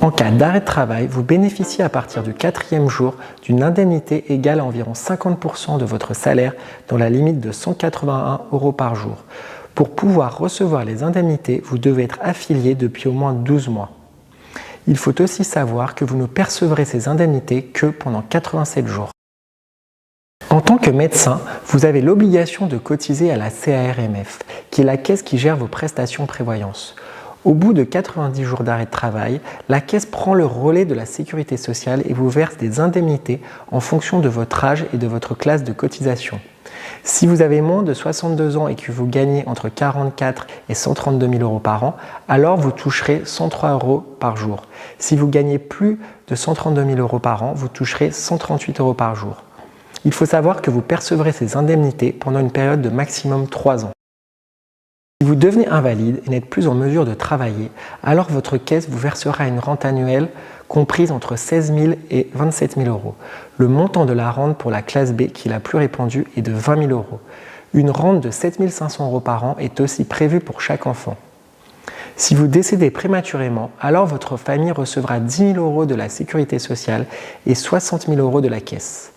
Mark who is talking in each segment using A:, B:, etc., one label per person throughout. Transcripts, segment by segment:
A: En cas d'arrêt de travail, vous bénéficiez à partir du 4e jour d'une indemnité égale à environ 50% de votre salaire dans la limite de 181 € par jour. Pour pouvoir recevoir les indemnités, vous devez être affilié depuis au moins 12 mois. Il faut aussi savoir que vous ne percevrez ces indemnités que pendant 87 jours. En tant que médecin, vous avez l'obligation de cotiser à la CARMF, qui est la caisse qui gère vos prestations prévoyance. Au bout de 90 jours d'arrêt de travail, la caisse prend le relais de la sécurité sociale et vous verse des indemnités en fonction de votre âge et de votre classe de cotisation. Si vous avez moins de 62 ans et que vous gagnez entre 44 et 132 000 € par an, alors vous toucherez 103 € par jour. Si vous gagnez plus de 132 000 € par an, vous toucherez 138 € par jour. Il faut savoir que vous percevrez ces indemnités pendant une période de maximum 3 ans. Si vous devenez invalide et n'êtes plus en mesure de travailler, alors votre caisse vous versera une rente annuelle comprise entre 16 000 et 27 000 €. Le montant de la rente pour la classe B, qui est la plus répandue, est de 20 000 €. Une rente de 7 500 € par an est aussi prévue pour chaque enfant. Si vous décédez prématurément, alors votre famille recevra 10 000 € de la sécurité sociale et 60 000 € de la caisse.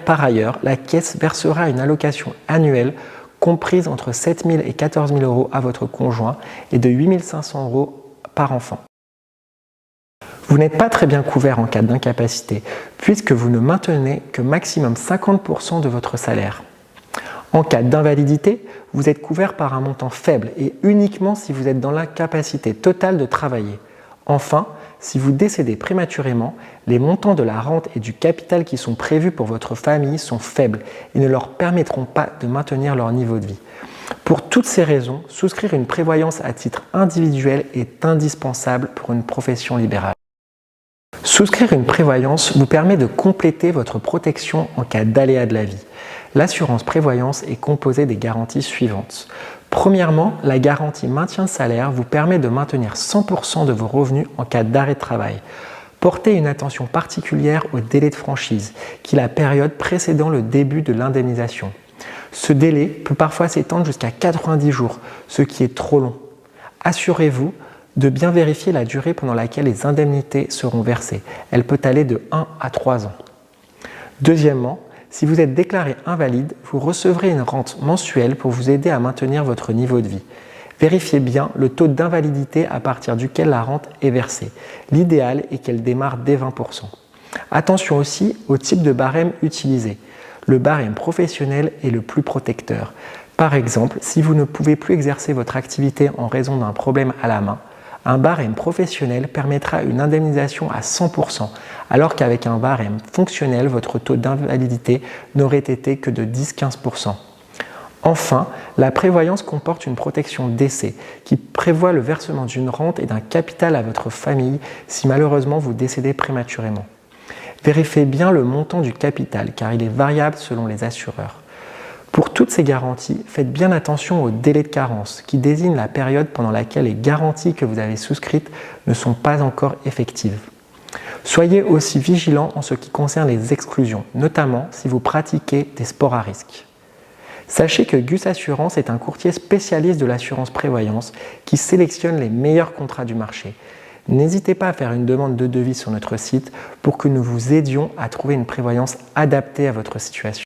A: Par ailleurs, la caisse versera une allocation annuelle comprise entre 7 000 et 14 000 € à votre conjoint et de 8 500 € par enfant. Vous n'êtes pas très bien couvert en cas d'incapacité, puisque vous ne maintenez que maximum 50% de votre salaire. En cas d'invalidité, vous êtes couvert par un montant faible et uniquement si vous êtes dans l'incapacité totale de travailler. Enfin, si vous décédez prématurément, les montants de la rente et du capital qui sont prévus pour votre famille sont faibles et ne leur permettront pas de maintenir leur niveau de vie. Pour toutes ces raisons, souscrire une prévoyance à titre individuel est indispensable pour une profession libérale. Souscrire une prévoyance vous permet de compléter votre protection en cas d'aléa de la vie. L'assurance prévoyance est composée des garanties suivantes. Premièrement, la garantie maintien de salaire vous permet de maintenir 100% de vos revenus en cas d'arrêt de travail. Portez une attention particulière au délai de franchise, qui est la période précédant le début de l'indemnisation. Ce délai peut parfois s'étendre jusqu'à 90 jours, ce qui est trop long. Assurez-vous de bien vérifier la durée pendant laquelle les indemnités seront versées. Elle peut aller de 1 à 3 ans. Deuxièmement, si vous êtes déclaré invalide, vous recevrez une rente mensuelle pour vous aider à maintenir votre niveau de vie. Vérifiez bien le taux d'invalidité à partir duquel la rente est versée. L'idéal est qu'elle démarre dès 20%. Attention aussi au type de barème utilisé. Le barème professionnel est le plus protecteur. Par exemple, si vous ne pouvez plus exercer votre activité en raison d'un problème à la main, un barème professionnel permettra une indemnisation à 100%, alors qu'avec un barème fonctionnel, votre taux d'invalidité n'aurait été que de 10-15%. Enfin, la prévoyance comporte une protection décès qui prévoit le versement d'une rente et d'un capital à votre famille si malheureusement vous décédez prématurément. Vérifiez bien le montant du capital car il est variable selon les assureurs. Pour toutes ces garanties, faites bien attention au délai de carence qui désigne la période pendant laquelle les garanties que vous avez souscrites ne sont pas encore effectives. Soyez aussi vigilant en ce qui concerne les exclusions, notamment si vous pratiquez des sports à risque. Sachez que Gus Assurance est un courtier spécialiste de l'assurance prévoyance qui sélectionne les meilleurs contrats du marché. N'hésitez pas à faire une demande de devis sur notre site pour que nous vous aidions à trouver une prévoyance adaptée à votre situation.